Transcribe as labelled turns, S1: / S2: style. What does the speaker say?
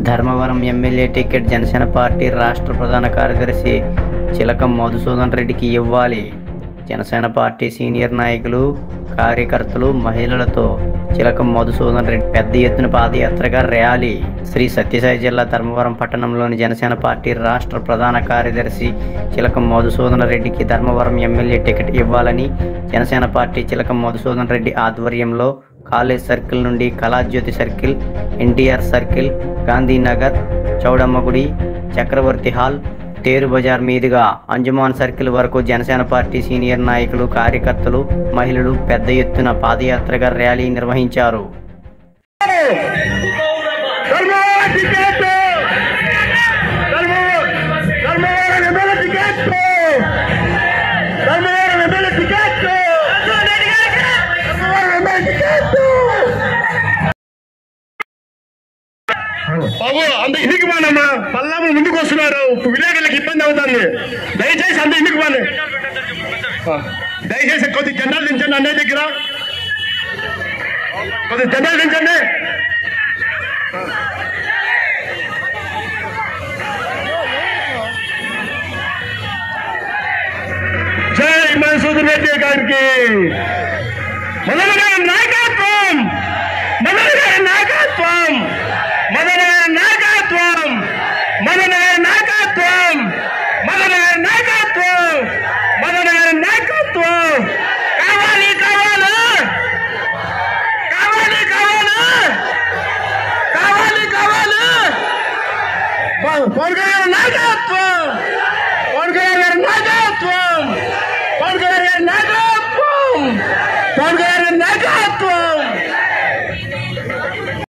S1: Dharmavaram MLA ticket Janasena party రాష్ట్ర ప్రధాన కార్యదర్శి చిలక మధుసూదన్ రెడ్డికి ఇవ్వాలి. జనసేన పార్టీ సీనియర్ నాయకులు, కార్యకర్తలు, మహిళలతో చిలక మధుసూదన్ రెడ్డి పెద్ద ఎత్తున పాదయాత్రగా ర్యాలీ. శ్రీ సత్యసాయి జిల్లా ధర్మవరం పట్టణంలోని జనసేన పార్టీ రాష్ట్ర ప్రధాన కార్యదర్శి చిలక మధుసూదన్ రెడ్డికి ధర్మవరం ఎమ్మెల్యే టికెట్ ఇవ్వాలని జనసేన పార్టీ చిలక మధుసూదన్ రెడ్డి ఆధ్వర్యంలో కాలేజ్ సర్కిల్ నుండి కళాజ్యోతి సర్కిల్, ఎన్టీఆర్ సర్కిల్, గాంధీనగర్, చౌడమ్మగుడి, చక్రవర్తి హాల్, తేరు బజార్ మీదుగా అంజుమాన్ సర్కిల్ వరకు జనసేన పార్టీ సీనియర్ నాయకులు, కార్యకర్తలు, మహిళలు పెద్ద ఎత్తున పాదయాత్రగా ర్యాలీ నిర్వహించారు.
S2: బాబు అంత ఇంటికి పోనమ్మా, పల్లాము ముందుకు వస్తున్నారు, విలేకరులకు ఇబ్బంది అవుతుంది. దయచేసి అంత ఇంటికి పోనీ, దయచేసి కొద్ది జెండాలు దించండి. అన్నయ్య దగ్గర కొద్ది జెండాలు దించండి. జై మధుసూదన్ రెడ్డి గారికి, మదన్ గారి నాయకత్వం, మదన్ గారి నాయకత్వం, మదన్ గారి నాయకత్వం, మదన్ గారి నాయకత్వం, మదన్ గారి నాయకత్వం, మదన్ గారి నాయకత్వం కావాలి, కావాలి, కావాలి, కావాలి, కావాలి, కావాలి. పవన్ కళ్యాణ్ గారి నాయకత్వం, పవన్ కళ్యాణ్ గారి నాయకత్వం, పవన్ కళ్యాణ్ గారి నాయకత్వం, పవన్ కళ్యాణ్ గారి నాయకత్వం.